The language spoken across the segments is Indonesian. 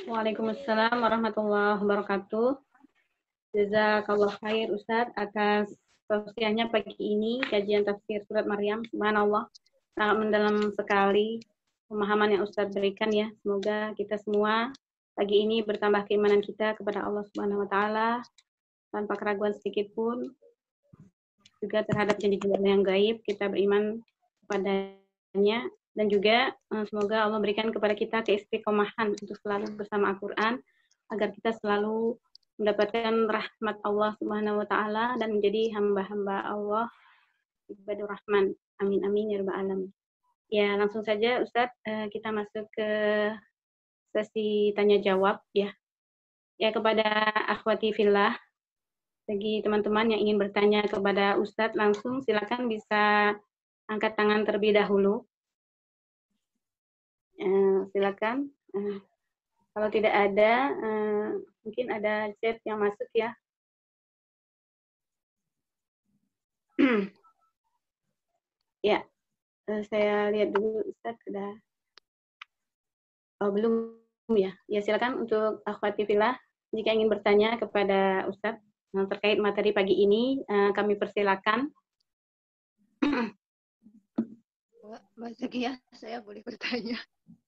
Waalaikumsalam warahmatullahi wabarakatuh. Jazakallah khair Ustadz atas tausiahnya pagi ini, kajian tafsir surat Maryam. Subhanallah, sangat mendalam sekali pemahaman yang Ustadz berikan ya. Semoga kita semua pagi ini bertambah keimanan kita kepada Allah Subhanahu wa taala tanpa keraguan sedikit pun, juga terhadap janji-janji yang gaib, kita beriman kepadanya, dan juga semoga Allah berikan kepada kita keistiqomahan untuk selalu bersama Al-Quran, agar kita selalu mendapatkan rahmat Allah Subhanahu wa taala dan menjadi hamba-hamba Allah ibadur rahman. Amin amin ya rabbal alamin. Ya, langsung saja Ustadz, kita masuk ke sesi tanya jawab ya. Ya, kepada akhwati fillah, bagi teman-teman yang ingin bertanya kepada Ustadz langsung, silakan bisa angkat tangan terlebih dahulu. Silakan. Kalau tidak ada, mungkin ada chat yang masuk ya. Ya, saya lihat dulu Ustadz sudah. Oh, belum ya. Ya, silakan untuk akhwati fillah jika ingin bertanya kepada Ustadz terkait materi pagi ini, kami persilakan. Mbak Zakia, saya boleh bertanya?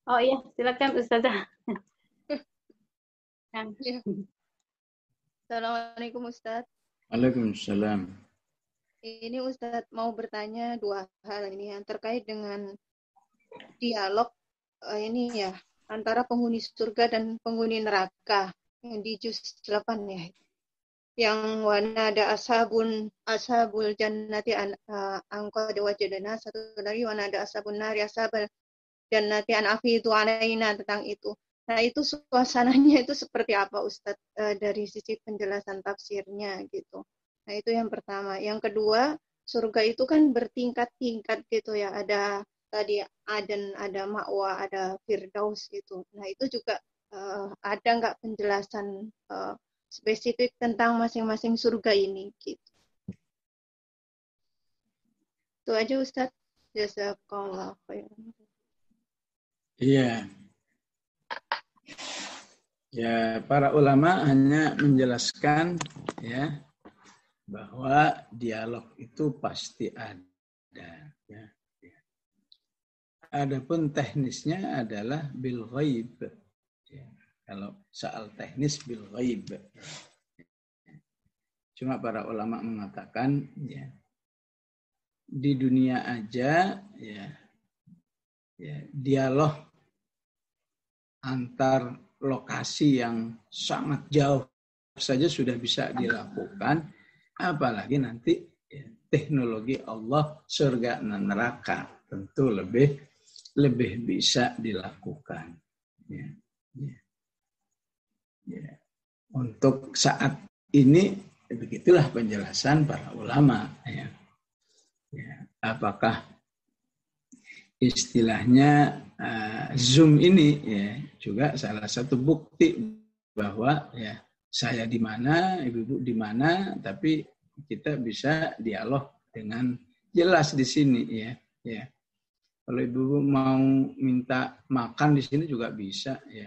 Oh iya, silakan Ustazah. Ya. Assalamualaikum Ustadz. Waalaikumsalam. Ini Ustadz mau bertanya dua hal ini yang terkait dengan dialog ini ya antara penghuni surga dan penghuni neraka yang di juz 8 ya. Yang wana ada ashabul jannati angka wajadana, satu lagi wana ada ashabun nari ashabul jannati an afidu alaina, tentang itu. Nah, itu suasananya itu seperti apa Ustadz dari sisi penjelasan tafsirnya gitu. Nah, itu yang pertama. Yang kedua, surga itu kan bertingkat-tingkat gitu ya. Ada tadi Aden, ada Ma'wa, ada Firdaus gitu. Nah, itu juga ada nggak penjelasan spesifik tentang masing-masing surga ini gitu. Itu aja Ustadz. Jazakallah khairan. Iya. Ya, para ulama hanya menjelaskan ya bahwa dialog itu pasti ada ya. Adapun teknisnya adalah bil ghaib. Ya, kalau soal teknis bil ghaib. Cuma para ulama mengatakan ya di dunia aja ya dialog antar lokasi yang sangat jauh saja sudah bisa dilakukan, apalagi nanti ya, teknologi Allah surga dan neraka tentu lebih bisa dilakukan. Ya. Untuk saat ini begitulah penjelasan para ulama. Ya. Apakah istilahnya Zoom ini ya juga salah satu bukti bahwa ya saya di mana, ibu-ibu di mana, tapi kita bisa dialog dengan jelas di sini ya. Ya. Kalau ibu-ibu mau minta makan di sini juga bisa ya.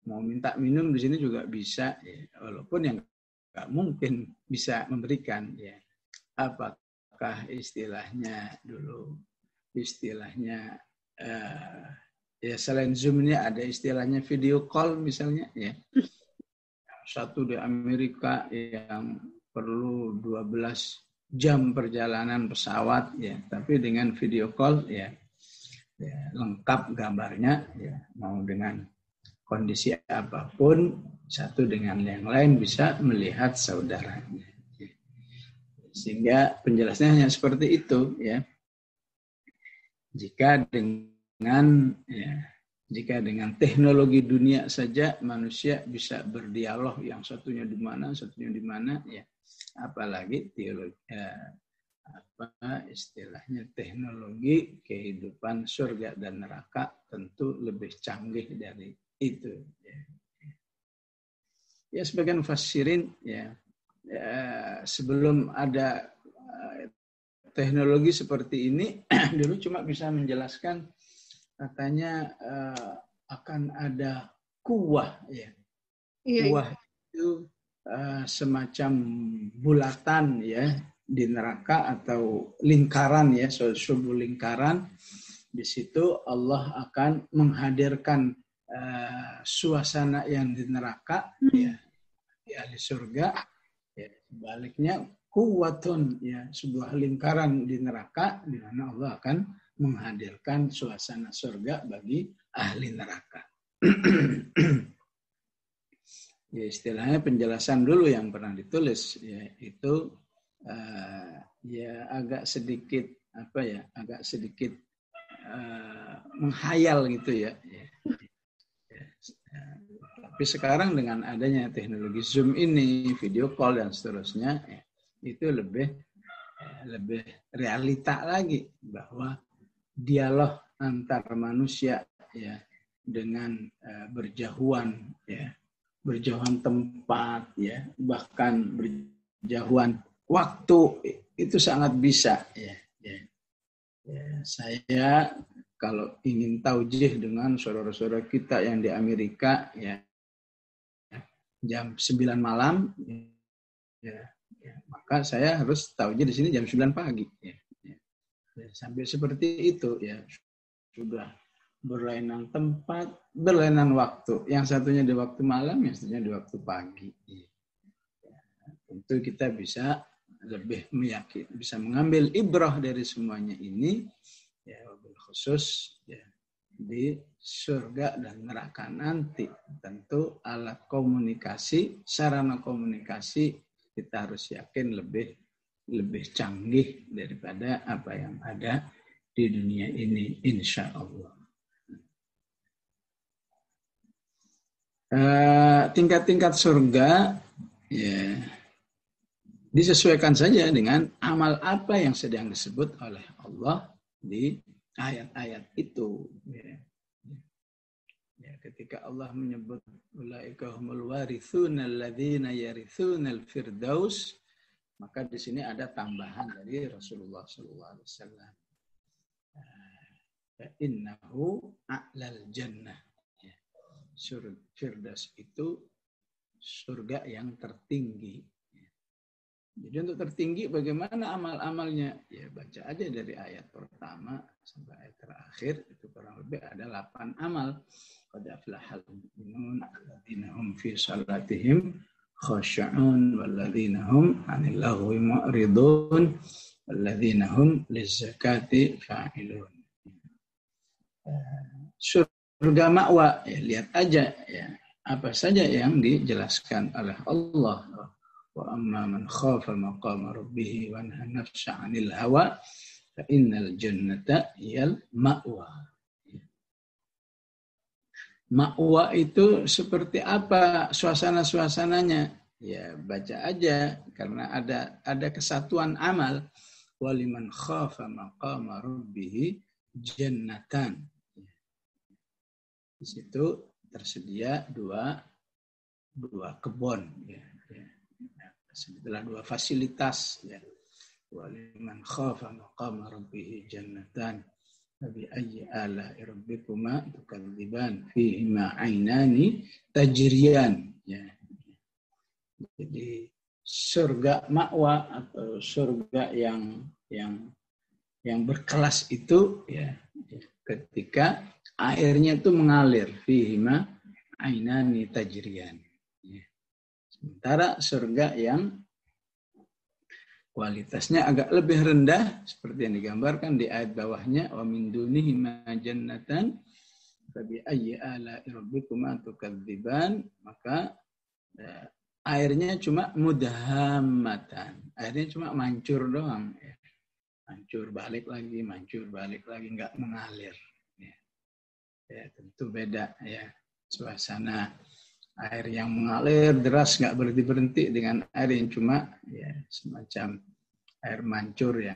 Mau minta minum di sini juga bisa ya. Walaupun yang nggak mungkin bisa memberikan ya. Apakah istilahnya ya selain Zoom ini ada istilahnya video call misalnya ya. Satu di Amerika yang perlu 12 jam perjalanan pesawat ya, tapi dengan video call ya lengkap gambarnya ya, mau dengan kondisi apapun satu dengan yang lain bisa melihat saudaranya. Sehingga penjelasannya hanya seperti itu ya. Jika dengan teknologi dunia saja manusia bisa berdialog, yang satunya di mana ya, apalagi istilahnya teknologi kehidupan surga dan neraka tentu lebih canggih dari itu. Ya sebagian mufassirin ya sebelum ada teknologi seperti ini dulu cuma bisa menjelaskan katanya akan ada kuwah ya. Iya. Kuwah itu semacam bulatan ya di neraka atau lingkaran ya, suatu lingkaran. Di situ Allah akan menghadirkan suasana yang di neraka ya, di ahli surga. Ya, sebaliknya kuwatun ya, sebuah lingkaran di neraka di mana Allah akan menghadirkan suasana surga bagi ahli neraka. Ya, istilahnya penjelasan dulu yang pernah ditulis ya, itu ya agak sedikit menghayal gitu ya. Tapi sekarang dengan adanya teknologi Zoom ini, video call dan seterusnya, ya, itu lebih realita lagi bahwa dialog antar manusia ya dengan berjauhan ya, berjauhan tempat ya, bahkan berjauhan waktu itu sangat bisa ya. Saya kalau ingin taujih dengan saudara-saudara kita yang di Amerika ya, jam 9 malam ya, maka saya harus taujih di sini jam 9 pagi ya. Sampai seperti itu ya, sudah berlainan tempat, berlainan waktu. Yang satunya di waktu malam, yang satunya di waktu pagi. Tentu kita bisa lebih meyakini, bisa mengambil ibrah dari semuanya ini, ya, khusus ya, di surga dan neraka nanti. Tentu alat komunikasi, sarana komunikasi kita harus yakin lebih canggih daripada apa yang ada di dunia ini, insya Allah. Tingkat-tingkat surga ya, disesuaikan saja dengan amal apa yang sedang disebut oleh Allah di ayat-ayat itu. Ya, ketika Allah menyebut ulaika humul warithuna alladzina yarithunal firdaus, maka di sini ada tambahan dari Rasulullah SAW. Innahu a'lal jannah. Firdaus itu surga yang tertinggi. Jadi untuk tertinggi bagaimana amal-amalnya? Ya baca aja dari ayat pertama sampai ayat terakhir, itu kurang lebih ada 8 amal. Qad aflahal mu'minun alladzina hum fi salatihim khashi'un walladzina hum 'anil lagwi mu'ridun walladzina hum lizzakati fa'ilun. Surga ma'wa, ya, lihat aja ya apa saja yang dijelaskan oleh Allah. Wa amma man khafa maqama rabbih wa nahaa nafsa 'anil hawa fa innal jannata hiyal ma'wa. Ma'wa itu seperti apa suasana-suasananya? Ya baca aja karena ada kesatuan amal. Wa liman khafa maqama rabbih jannatan. Di situ tersedia dua kebun ya. Setelah 2 fasilitas ya. Wa liman khafa maqama rabbih jannatan bi ayyi ala'i rabbikuma tukadziban fihima 'ainani tajriyan ya. Jadi surga ma'wa atau surga yang berkelas itu ya, ketika airnya itu mengalir fihima 'ainani tajriyan. Sementara surga yang kualitasnya agak lebih rendah seperti yang digambarkan di ayat bawahnya, wa min dunihima jannatan fa bi ayyi ala'i rabbikuma tukadziban, maka airnya cuma mudhammatan. Airnya cuma mancur doang ya. Mancur balik lagi, enggak mengalir ya. Ya, tentu beda ya suasana air yang mengalir deras nggak berhenti dengan air yang cuma ya semacam air mancur yang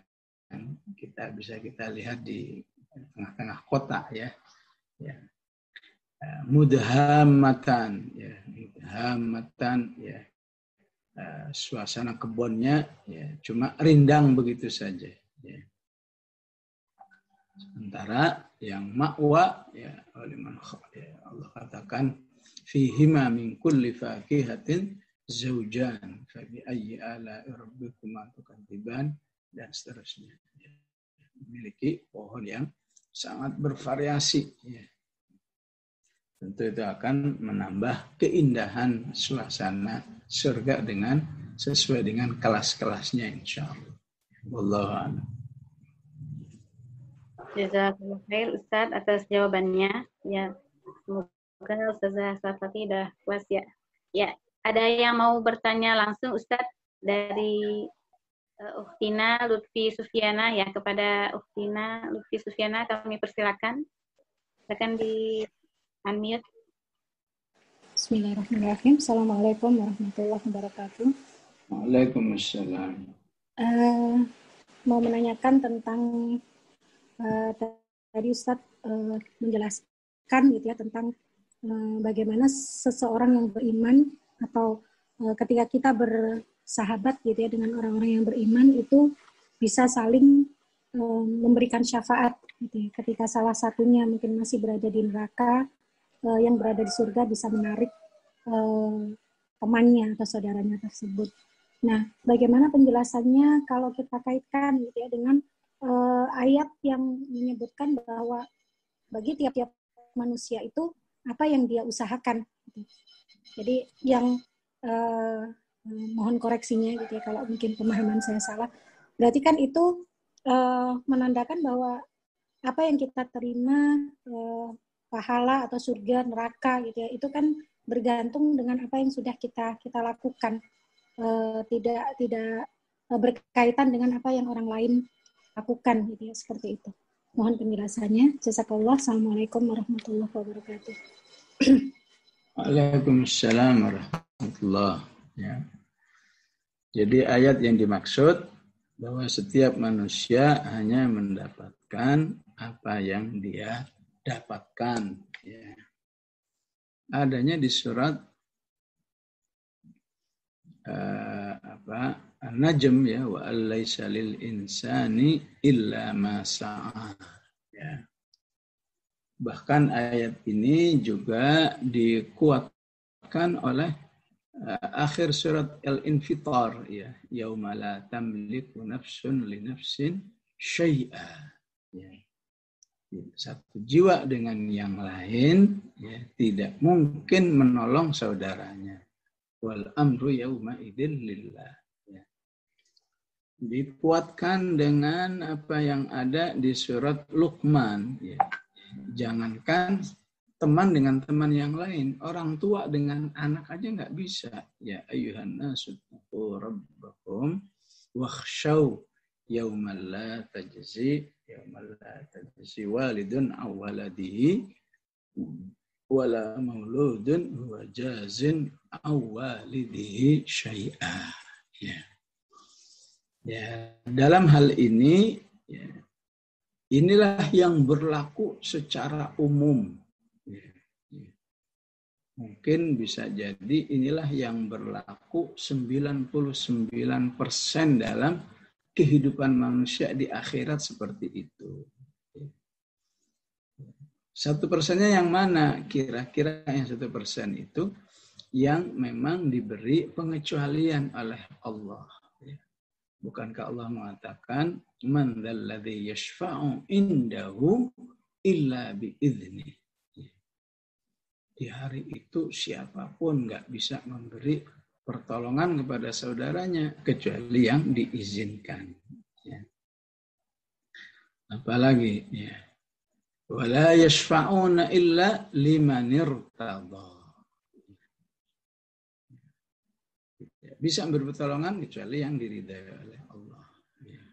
bisa kita lihat di tengah-tengah kota ya. Mudhammatan ya, suasana kebunnya ya cuma rindang begitu saja ya. Sementara yang ma'wa ya, Allah katakan fihima min kulli fakihatin zaujan fa bi ayyi ala'i rabbikuma tukadziban, dan seterusnya. Memiliki pohon yang sangat bervariasi. Ya. Tentu itu akan menambah keindahan suasana surga dengan sesuai dengan kelas-kelasnya, insya Allah. Wallahu a'lam. Jazakallah khair Ustaz atas jawabannya. Ya, semoga Ustazah Safati udah puas ya. Ya, ada yang mau bertanya langsung Ustaz dari Ukhtina Lutfi Sufyana ya, kepada Ukhtina Lutfi Sufyana kami persilakan. Silakan di unmute. Bismillahirrahmanirrahim. Assalamualaikum warahmatullahi wabarakatuh. Waalaikumsalam. Mau menanyakan tentang tadi Ustadz menjelaskan gitu ya tentang bagaimana seseorang yang beriman atau ketika kita bersahabat gitu ya dengan orang-orang yang beriman itu bisa saling memberikan syafaat gitu ya. Ketika salah satunya mungkin masih berada di neraka, yang berada di surga bisa menarik temannya atau saudaranya tersebut. Nah, bagaimana penjelasannya kalau kita kaitkan gitu ya dengan ayat yang menyebutkan bahwa bagi tiap-tiap manusia itu apa yang dia usahakan. Gitu. Jadi yang mohon koreksinya gitu ya kalau mungkin pemahaman saya salah. Berarti kan itu menandakan bahwa apa yang kita terima pahala atau surga, neraka gitu ya, itu kan bergantung dengan apa yang sudah kita lakukan, tidak berkaitan dengan apa yang orang lain lakukan gitu ya, seperti itu. Mohon penjelasannya. Jazakallah. Assalamualaikum warahmatullahi wabarakatuh. Waalaikumsalam warahmatullahi ya. Jadi ayat yang dimaksud bahwa setiap manusia hanya mendapatkan apa yang dia dapatkan ya. Adanya di surat An-Najm ya, wa allaisa lil insani illa ma sa'a ya. Bahkan ayat ini juga dikuatkan oleh akhir surat Al-Infitar ya, yauma la tamliku nafsun li nafsin syai'a ya. Satu jiwa dengan yang lain ya, tidak mungkin menolong saudaranya. Wal amru yauma idzin lillah ya. Dikuatkan dengan apa yang ada di surat Luqman ya. Jangankan teman dengan teman yang lain, orang tua dengan anak aja nggak bisa. Ya ayyuhan nasu taqu rabbakum wakhshaw yaumal la tajzi walidun aw waladihi wala mauludun huwa jazin aw walidihi syai'a. Ya, dalam hal ini ya, inilah yang berlaku secara umum. Mungkin bisa jadi inilah yang berlaku 99% dalam kehidupan manusia di akhirat seperti itu. 1%-nya yang mana? Kira-kira yang 1% itu yang memang diberi pengecualian oleh Allah. Bukankah Allah mengatakan man dzalladzi yashfa'u indahu illa biidznih. Di hari itu siapapun nggak bisa memberi pertolongan kepada saudaranya kecuali yang diizinkan. Ya. Apalagi ya. Wala yashfa'una illa liman irtada. Bisa berpertolongan kecuali yang diridai oleh Allah. Ya.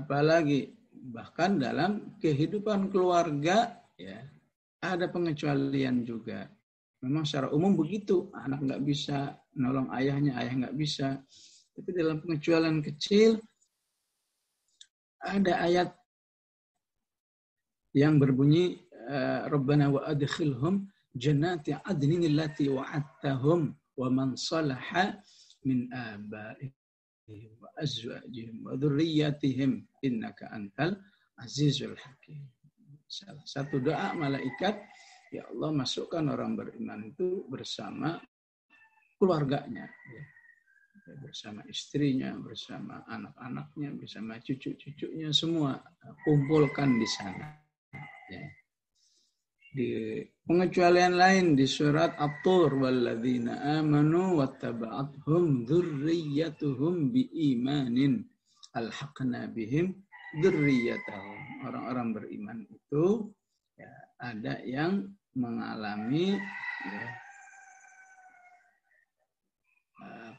Apalagi bahkan dalam kehidupan keluarga ya ada pengecualian juga. Memang secara umum begitu, anak nggak bisa nolong ayahnya, ayah nggak bisa. Tapi dalam pengecualian kecil ada ayat yang berbunyi Rabbana wa adkhilhum jannati adnin allati wa'adtahum wa man salaha min abaihim wa azwajihim wa dzurriyyatihim innaka antal azizul hakim. Salah satu doa malaikat Ya Allah masukkan orang beriman itu bersama keluarganya, ya. Bersama istrinya, bersama anak-anaknya, bersama cucu-cucunya, semua kumpulkan di sana. Ya. Di pengecualian lain di surat At-Tur, walladzina amanu wattaba'athum dzurriyyatuhum biimanin alhaqna bihim dzurriyyatahum. Orang-orang beriman itu ya, ada yang mengalami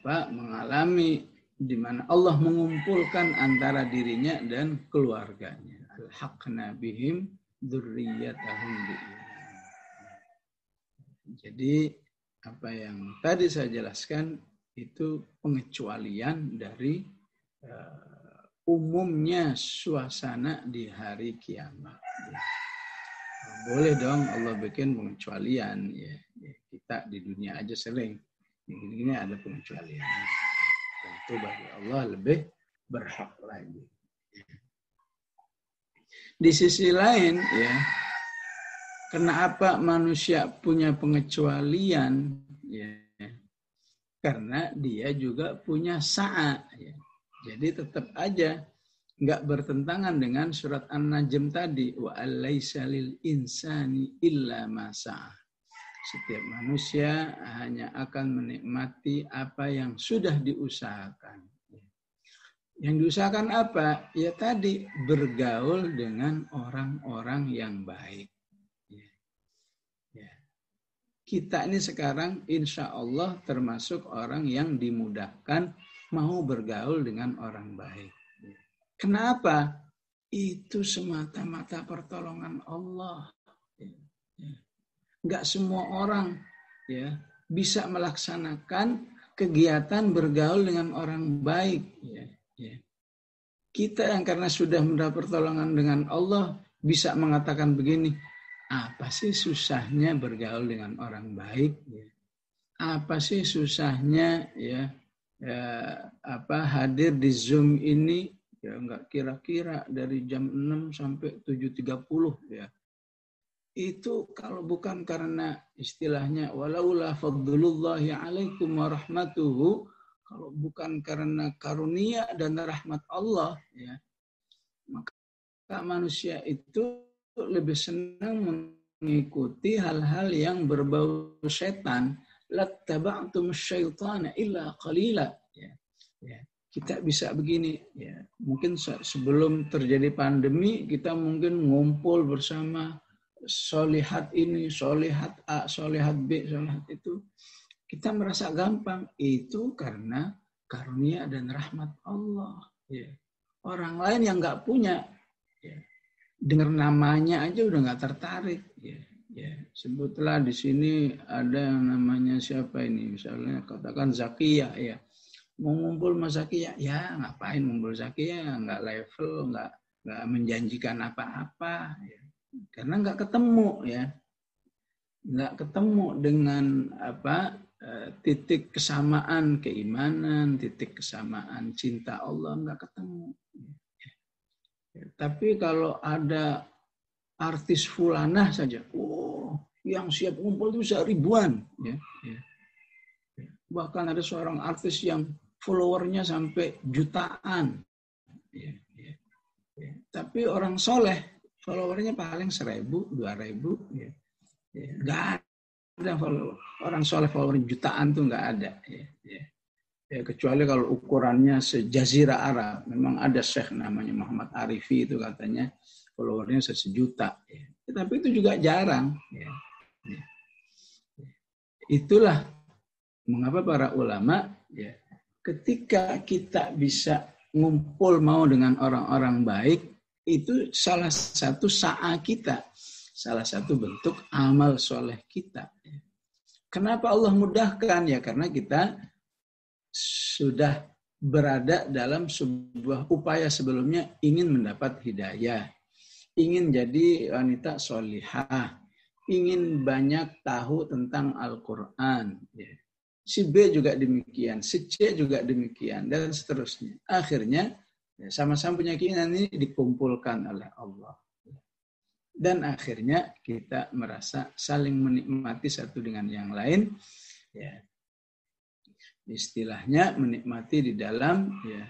mengalami di mana Allah mengumpulkan antara dirinya dan keluarganya. Alhaqna bihim dzurriyyatahum biiman. Jadi apa yang tadi saya jelaskan itu pengecualian dari umumnya suasana di hari kiamat. Boleh dong Allah bikin pengecualian, ya. Kita di dunia aja sering ini ada pengecualian. Tentu bagi Allah lebih berhak lagi. Di sisi lain, ya, kenapa manusia punya pengecualian? Ya, karena dia juga punya sa'a. Ya. Jadi tetap aja nggak bertentangan dengan surat An-Najm tadi. Wa alaysa lil insani illa ma sa'a. Setiap manusia hanya akan menikmati apa yang sudah diusahakan. Yang diusahakan apa? Ya tadi bergaul dengan orang-orang yang baik. Kita ini sekarang insya Allah termasuk orang yang dimudahkan mau bergaul dengan orang baik. Kenapa? Itu semata-mata pertolongan Allah. Enggak semua orang ya bisa melaksanakan kegiatan bergaul dengan orang baik. Kita yang karena sudah mendapat pertolongan dengan Allah bisa mengatakan begini, apa sih susahnya bergaul dengan orang baik? Apa sih susahnya hadir di Zoom ini? Ya enggak kira-kira dari jam 6 sampai 7.30 ya. Itu kalau bukan karena istilahnya walaula fadlullahi alaikum wa rahmatuhu, kalau bukan karena karunia dan rahmat Allah ya, maka manusia itu lebih senang mengikuti hal-hal yang berbau setan. Lattaba'tum syaitana illa qalila. Ya. Kita bisa begini. Ya. Mungkin sebelum terjadi pandemi, kita mungkin ngumpul bersama solihat ini, solihat A, solihat B, solihat itu. Kita merasa gampang. Itu karena karunia dan rahmat Allah. Ya. Orang lain yang nggak punya, ya, dengar namanya aja udah nggak tertarik. Ya. Sebutlah di sini ada yang namanya siapa ini, misalnya katakan Zakia, ya. Mau ngumpul sama Zakia, ya ngapain ngumpul Zakia, nggak level, nggak menjanjikan apa-apa, ya. Karena nggak ketemu, ya, nggak ketemu dengan titik kesamaan keimanan, titik kesamaan cinta Allah, nggak ketemu. Tapi kalau ada artis fulanah saja, yang siap ngumpul itu bisa ribuan. Ya. Bahkan ada seorang artis yang followernya sampai jutaan. Ya. Tapi orang soleh, followernya paling 1.000, 2.000. Ya. Nggak ada orang soleh follower jutaan tuh nggak ada. Ya, kecuali kalau ukurannya sejazirah Arab. Memang ada syekh namanya Muhammad Arifi itu katanya followernya 1.000.000. Ya. Tapi itu juga jarang. Ya. Itulah mengapa para ulama ya, ketika kita bisa ngumpul mau dengan orang-orang baik, itu salah satu sa'a kita, salah satu bentuk amal soleh kita. Kenapa Allah mudahkan? Ya karena kita sudah berada dalam sebuah upaya sebelumnya ingin mendapat hidayah, ingin jadi wanita solihah, ingin banyak tahu tentang Al-Quran. Si B juga demikian, si C juga demikian, dan seterusnya. Akhirnya sama-sama punya keinginan ini dikumpulkan oleh Allah. Dan akhirnya kita merasa saling menikmati satu dengan yang lain. Ya. Istilahnya menikmati di dalam ya,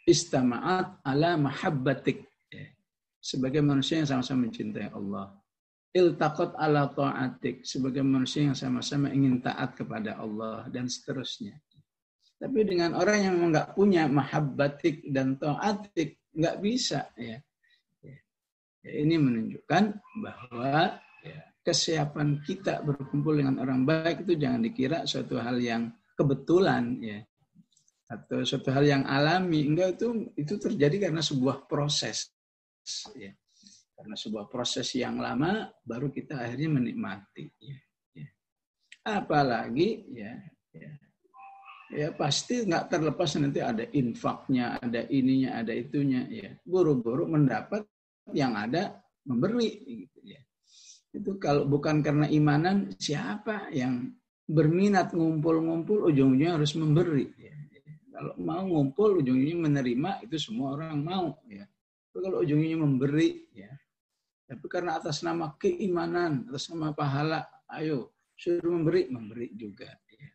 istama'at ala mahabbatik. Ya. Sebagai manusia yang sama-sama mencintai Allah. Iltaqat ala ta'atik. Sebagai manusia yang sama-sama ingin taat kepada Allah. Dan seterusnya. Tapi dengan orang yang nggak punya mahabbatik dan ta'atik, nggak bisa. Ya. Ini menunjukkan bahwa ya, kesiapan kita berkumpul dengan orang baik itu jangan dikira suatu hal yang kebetulan ya, atau suatu hal yang alami. Enggak, itu terjadi karena sebuah proses ya. Karena sebuah proses yang lama baru kita akhirnya menikmati ya. Ya. Apalagi ya pasti nggak terlepas nanti ada infaknya, ada ininya, ada itunya ya. Buru-buru mendapat yang ada memberi gitu ya. Itu kalau bukan karena imanan, siapa yang berminat ngumpul-ngumpul ujung-ujungnya harus memberi ya. Kalau mau ngumpul ujung-ujungnya menerima, itu semua orang mau ya. Tapi kalau ujung-ujungnya memberi ya. Tapi karena atas nama keimanan, atas nama pahala, ayo suruh memberi juga ya.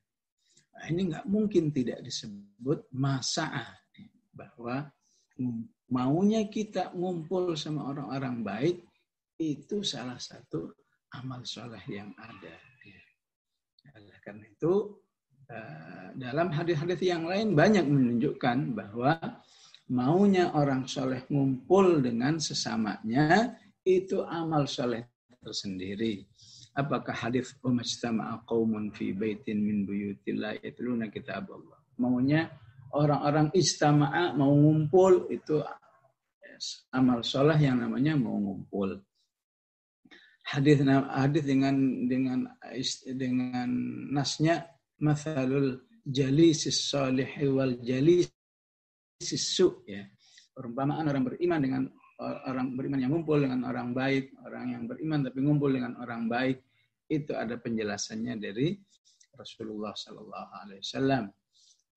Nah, ini nggak mungkin tidak disebut masa'ah ya. Bahwa maunya kita ngumpul sama orang-orang baik itu salah satu amal soleh yang ada. Karena itu dalam hadis-hadis yang lain banyak menunjukkan bahwa maunya orang soleh ngumpul dengan sesamanya itu amal soleh tersendiri. Apakah hadis umajtama'a qaumun fi baitin min buyutillah yatluna kitab Allah. Maunya orang-orang istama'a mau ngumpul itu amal soleh yang namanya mau ngumpul. Hadis dengan nasnya mathalul jalisis salihi wal jalisis su ya. Perumpamaan orang beriman dengan orang beriman yang ngumpul dengan orang baik, orang yang beriman tapi ngumpul dengan orang baik, itu ada penjelasannya dari Rasulullah sallallahu alaihi wasallam.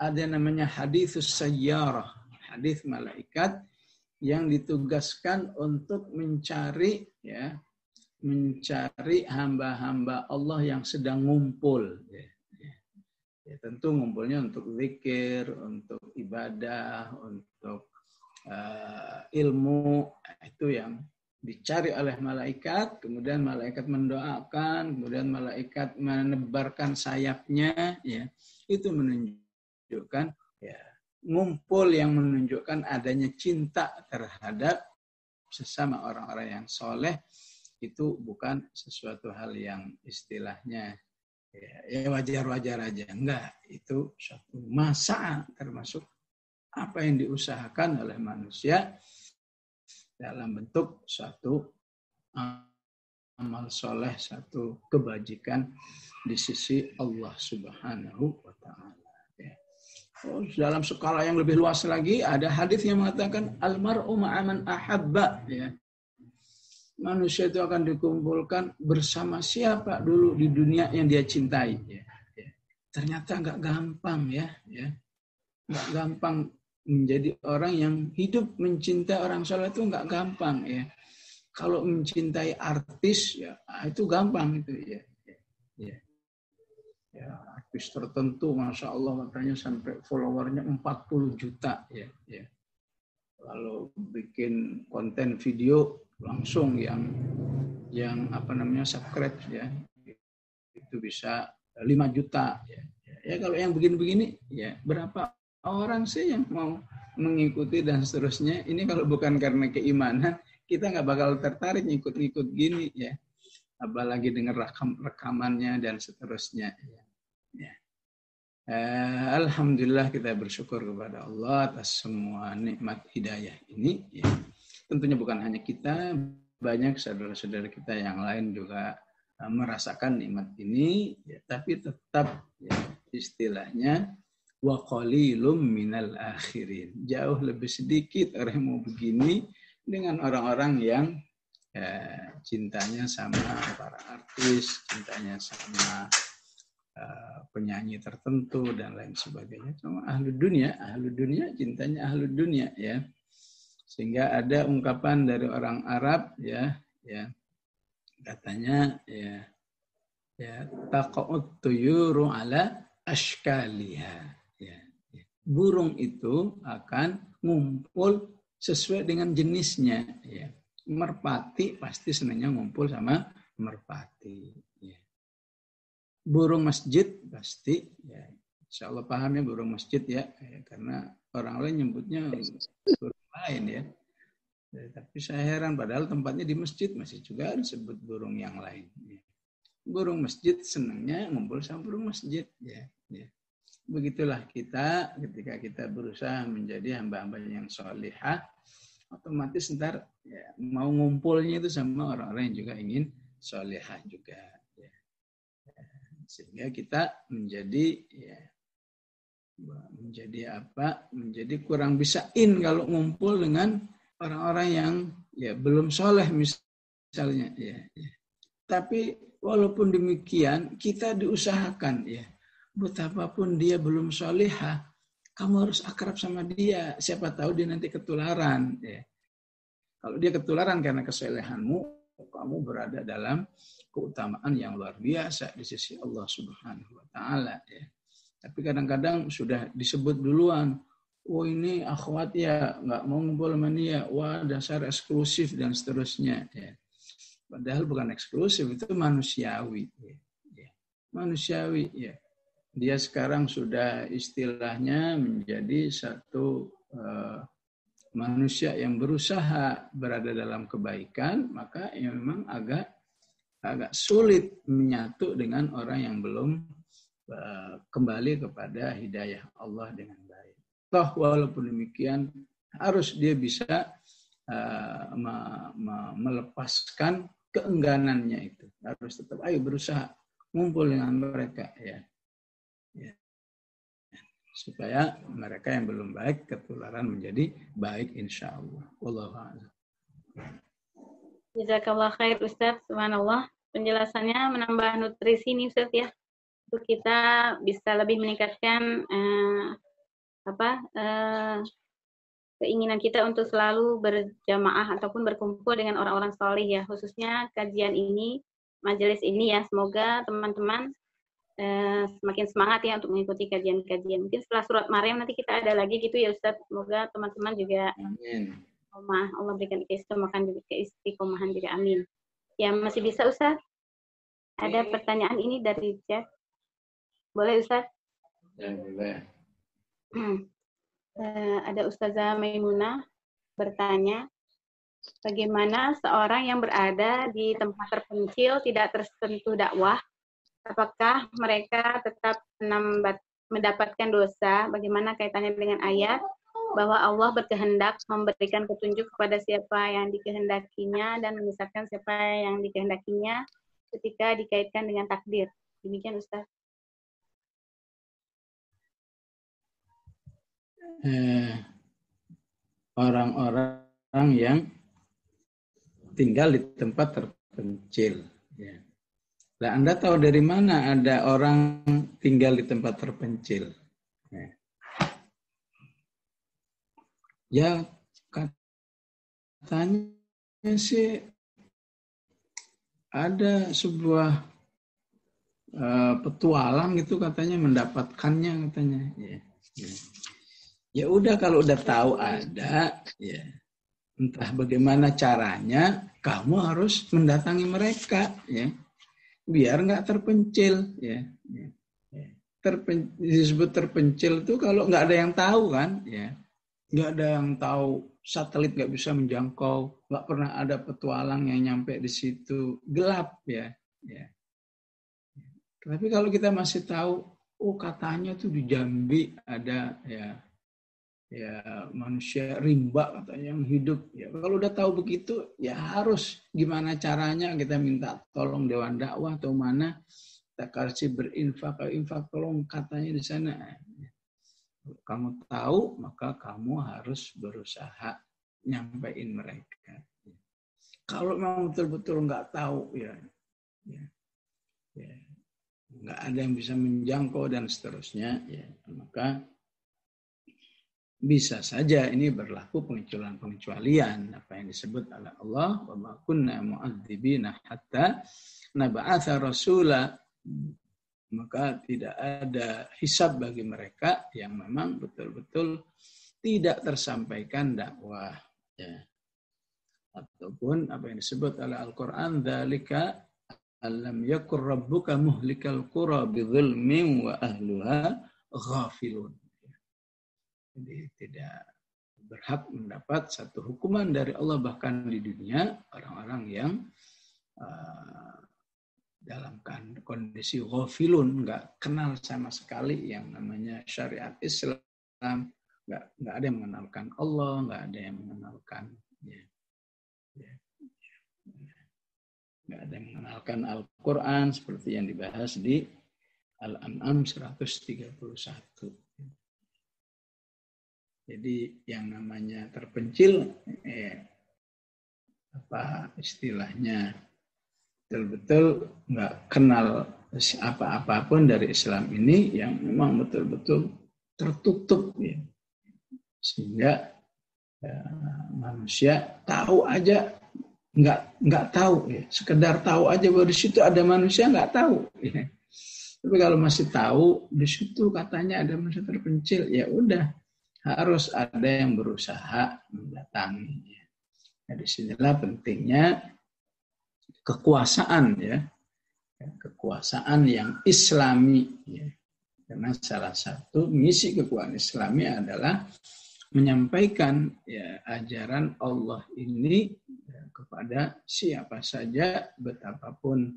Ada namanya haditsus sayyarah, hadis malaikat yang ditugaskan untuk mencari hamba-hamba Allah yang sedang ngumpul. Ya, tentu ngumpulnya untuk zikir, untuk ibadah, untuk ilmu, itu yang dicari oleh malaikat, kemudian malaikat mendoakan, kemudian malaikat menebarkan sayapnya, ya, itu menunjukkan ya, ngumpul yang menunjukkan adanya cinta terhadap sesama orang-orang yang soleh. Itu bukan sesuatu hal yang istilahnya ya wajar-wajar aja. Enggak, itu suatu masa termasuk apa yang diusahakan oleh manusia dalam bentuk suatu amal soleh, satu kebajikan di sisi Allah Subhanahu wa Ta'ala. Ya. Dalam skala yang lebih luas lagi ada hadis yang mengatakan almar'u ma'aman ahabba. Ya. Manusia itu akan dikumpulkan bersama siapa dulu di dunia yang dia cintai. Ya. Ya. Ternyata nggak gampang ya. Nggak gampang menjadi orang yang hidup mencintai orang soleh itu nggak gampang ya. Kalau mencintai artis ya itu gampang itu ya. Ya, artis tertentu masya Allah katanya sampai followernya 40 juta ya. Kalau bikin konten video langsung yang subscribe ya itu bisa 5 juta ya. Ya kalau yang begini-begini ya berapa orang sih yang mau mengikuti dan seterusnya. Ini kalau bukan karena keimanan, kita nggak bakal tertarik ngikut-ngikut gini ya. Apalagi dengar rekamannya dan seterusnya. Ya. Alhamdulillah kita bersyukur kepada Allah atas semua nikmat hidayah ini. Ya. Tentunya bukan hanya kita, banyak saudara-saudara kita yang lain juga merasakan nikmat ini. Ya, tapi tetap ya, istilahnya wa qalilum minal akhirin. Jauh lebih sedikit orang yang mau begini dengan orang-orang yang cintanya sama para artis, cintanya sama penyanyi tertentu dan lain sebagainya. Sama ahlu dunia cintanya ahlu dunia ya. Sehingga ada ungkapan dari orang Arab ya Katanya taqa'ut tuyuru ala ashkaliha. Ya. Burung itu akan ngumpul sesuai dengan jenisnya. Ya. Merpati pasti senangnya ngumpul sama merpati. Ya. Burung masjid pasti, ya, insya Allah paham ya burung masjid ya, karena orang lain nyebutnya burung lain ya. Tapi saya heran padahal tempatnya di masjid masih juga disebut burung yang lain. Ya. Burung masjid senangnya ngumpul sama burung masjid. Ya. Ya. Begitulah kita ketika kita berusaha menjadi hamba-hamba yang solihah, otomatis ntar ya, mau ngumpulnya itu sama orang-orang yang juga ingin solihah juga. Ya. Sehingga kita menjadi menjadi kurang bisa kalau ngumpul dengan orang-orang yang ya belum soleh misalnya. Ya. Tapi walaupun demikian kita diusahakan ya. Betapapun dia belum solihah, kamu harus akrab sama dia. Siapa tahu dia nanti ketularan. Ya. Kalau dia ketularan karena kesolehanmu, kamu berada dalam keutamaan yang luar biasa di sisi Allah Subhanahu wa Ta'ala. Ya. Tapi kadang-kadang sudah disebut duluan, oh ini akhwat ya, nggak mau ngumpul sama dia, wah dasar eksklusif dan seterusnya. Ya. Padahal bukan eksklusif, itu manusiawi. Ya. Manusiawi, ya. Dia sekarang sudah istilahnya menjadi satu manusia yang berusaha berada dalam kebaikan, maka ya memang agak sulit menyatu dengan orang yang belum kembali kepada hidayah Allah dengan baik. Toh walaupun demikian harus dia bisa melepaskan keengganannya itu. Harus tetap berusaha ngumpul dengan mereka ya. Ya. Supaya mereka yang belum baik ketularan menjadi baik insya Allah. Wallahu a'lam. Jazakallah khair Ustaz, subhanallah. Penjelasannya menambah nutrisi nih Ustaz ya. Untuk kita bisa lebih meningkatkan keinginan kita untuk selalu berjamaah ataupun berkumpul dengan orang-orang soleh ya. Khususnya kajian ini, majelis ini ya. Semoga teman-teman semakin semangat ya untuk mengikuti kajian-kajian. Mungkin setelah surat Maryam nanti kita ada lagi gitu ya Ustaz. Semoga teman-teman juga Allah berikan keistiqomahan juga. Amin. Ya masih bisa Ustaz? Ada pertanyaan ini dari chat. Boleh Ustaz? Ya boleh. Ada Ustazah Maimunah bertanya, bagaimana seorang yang berada di tempat terpencil tidak tersentuh dakwah? Apakah mereka tetap mendapatkan dosa? Bagaimana kaitannya dengan ayat bahwa Allah berkehendak memberikan petunjuk kepada siapa yang dikehendakinya dan menyesatkan siapa yang dikehendakinya ketika dikaitkan dengan takdir? Demikian Ustaz. Orang-orang yang tinggal di tempat terpencil. Ya. Nah, Anda tahu dari mana ada orang tinggal di tempat terpencil? Ya, katanya sih ada sebuah petualang gitu katanya mendapatkannya katanya. Ya udah kalau udah tahu ada, ya entah bagaimana caranya, kamu harus mendatangi mereka, ya. Biar nggak terpencil, ya. Disebut terpencil itu kalau nggak ada yang tahu kan, ya. Nggak ada yang tahu, satelit nggak bisa menjangkau, nggak pernah ada petualang yang nyampe di situ, gelap, ya. Tapi kalau kita masih tahu, oh katanya tuh di Jambi ada ya manusia rimba katanya yang hidup. Ya kalau udah tahu begitu, ya harus gimana caranya kita minta tolong Dewan Dakwah atau mana kita kasih berinfak tolong katanya di sana. Kamu tahu maka kamu harus berusaha nyampein mereka. Kalau memang betul-betul nggak tahu ya nggak ada yang bisa menjangkau dan seterusnya, ya maka bisa saja ini berlaku pengecualian apa yang disebut oleh Allah, wa ma kunna mu'adzibina hatta nab'atsa rasula. Maka tidak ada hisab bagi mereka yang memang betul-betul tidak tersampaikan dakwah, ya. Ataupun apa yang disebut oleh Al-Quran, dzalika alam yakur rabbuka muhlikal qura bidzulmin wa ahluha ghafilun. Jadi tidak berhak mendapat satu hukuman dari Allah bahkan di dunia orang-orang yang dalam kondisi ghafilun, nggak kenal sama sekali yang namanya syariat Islam, nggak ada yang mengenalkan Allah, nggak ada yang mengenalkan nggak ada yang mengenalkan Al-Quran seperti yang dibahas di Al-An'am 131. Jadi yang namanya terpencil, apa istilahnya, betul-betul nggak kenal apa-apapun dari Islam ini, yang memang betul-betul tertutup, ya. Sehingga manusia tahu aja nggak tahu, ya. Sekedar tahu aja bahwa di situ ada manusia, nggak tahu, ya. Tapi kalau masih tahu di situ katanya ada manusia terpencil, ya udah harus ada yang berusaha mendatanginya. Nah, disinilah pentingnya kekuasaan, ya, kekuasaan yang Islami, ya. Karena salah satu misi kekuasaan Islami adalah menyampaikan, ya, ajaran Allah ini, ya, kepada siapa saja, betapapun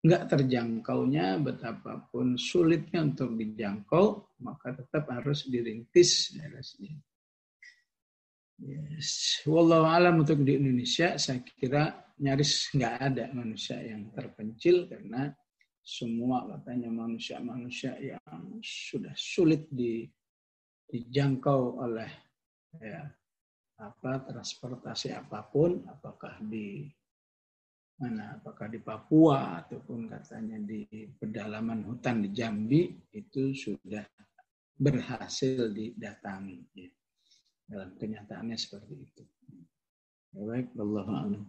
nggak terjangkaunya, betapapun sulitnya untuk dijangkau, maka tetap harus dirintis. Yes. Wallahu alam, untuk di Indonesia saya kira nyaris nggak ada manusia yang terpencil, karena semua katanya manusia-manusia yang sudah sulit dijangkau oleh, ya, transportasi apapun, apakah di Papua ataupun katanya di pedalaman hutan di Jambi, itu sudah berhasil didatangi, ya. Dalam kenyataannya seperti itu. Baik, wallahu a'lam.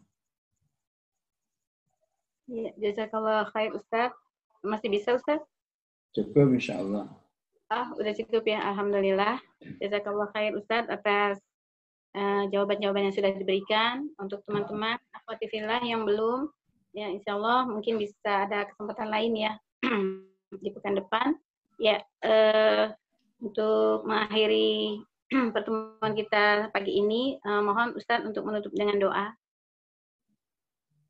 Ya, jazakallah khair Ustaz. Masih bisa Ustaz? Cukup insyaallah. Udah cukup ya, alhamdulillah. Jazakallah khair Ustaz atas jawaban-jawaban yang sudah diberikan. Untuk teman-teman akhwati fillah yang belum, ya insyaallah mungkin bisa ada kesempatan lain, ya, di pekan depan, ya, untuk mengakhiri pertemuan kita pagi ini, mohon Ustaz untuk menutup dengan doa.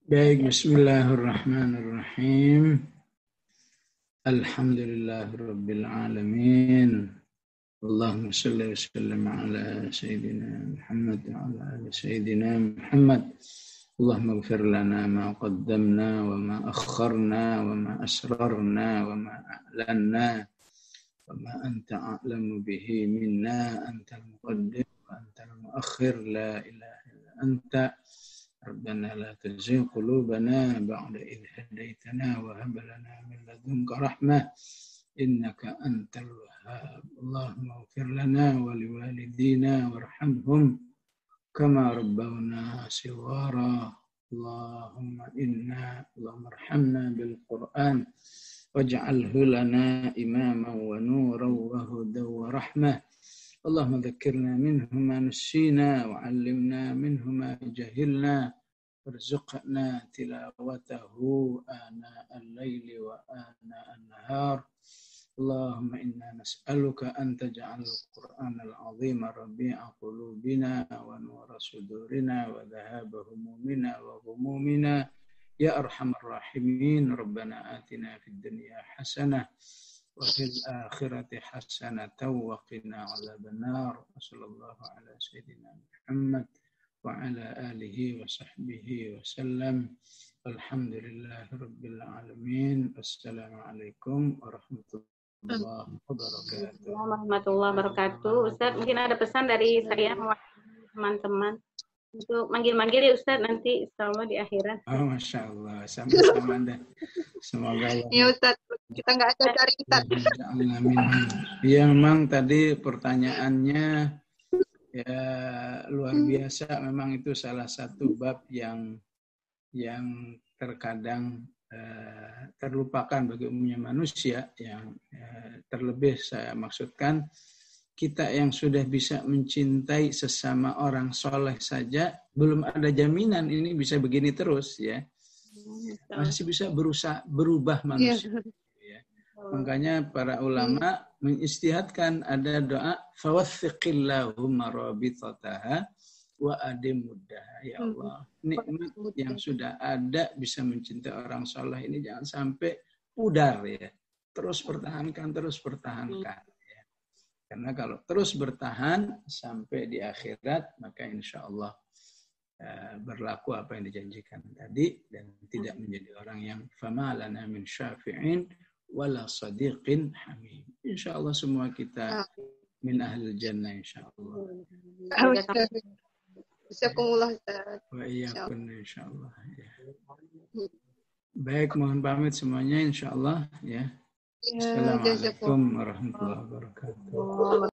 Baik, bismillahirrahmanirrahim. Alhamdulillahirabbil alamin. Allahumma shalli wa sallim ala sayyidina Muhammad wa ala ali sayyidina Muhammad. Allahumma ighfir lana ma qaddamna wa ma akharna wa ma asrarna wa ma a'lanna wa ma anta a'lamu bihi minna, antal muqaddim wa antal muakhir, la ilaha illa anta. Rabbana la tuzigh qulubana ba'da idh hadaytana wa hab lana min ladunka rahmah innaka antal wahhab. Allahumma ighfir lana wa liwalidina warhamhum kama rabbawna shighara. Allahumma arhamna bil Qur'an waj'alhu lana imaman wa nuran wa hudan wa rahmah. Allahumma dhakkirna minhu ma nasina wa 'allimna minhu ma jahilna warzuqna tilawatahu ana al-laili wa ana an-nahar. Allahumma inna nas'aluka an taj'al al-Qur'an al-'azim rabi'a qulubina wa nura sudurina wa dhahaba humumina wa ghumumina ya arhamar rahimin. Rabbana atina fid dunya hasanah wa fil akhirati hasanatan wa qina 'adzaban nar. Sallallahu ala sayyidina Muhammad wa ala alihi wa sahbihi wa sallam. Alhamdulillahi rabbil alamin. Assalamualaikum warahmatullahi wabarakatuh. Warahmatullahi wabarakatuh. Ustaz, mungkin ada pesan dari saya teman-teman untuk manggil-manggil, ya Ustaz, nanti insyaallah di akhirat. Oh, Masya Allah, sama-sama dah. Semoga ya Ustaz, kita nggak ada dari kita. Ya, memang tadi pertanyaannya Ya, luar biasa. Memang itu salah satu bab yang terkadang terlupakan bagi umumnya manusia. Yang terlebih saya maksudkan kita yang sudah bisa mencintai sesama orang soleh saja belum ada jaminan ini bisa begini terus ya. Masih bisa berubah manusia. Ya. Makanya para ulama mengistihadkan ada doa fawathiqillahu marabitataha wa adimuddah. Ya Allah, nikmat yang sudah ada bisa mencintai orang soleh ini jangan sampai pudar ya. Terus pertahankan. Ya. Karena kalau terus bertahan sampai di akhirat maka insya Allah berlaku apa yang dijanjikan tadi dan tidak menjadi orang yang fama lana min syafi'in wala sadiqin hamim. Insyaallah semua kita min ahlil jannah insyaallah. Jazakumullah. Wa iyyakum insyaallah. Ya. Baik, mohon pamit semuanya insyaallah ya. Assalamualaikum warahmatullahi wabarakatuh.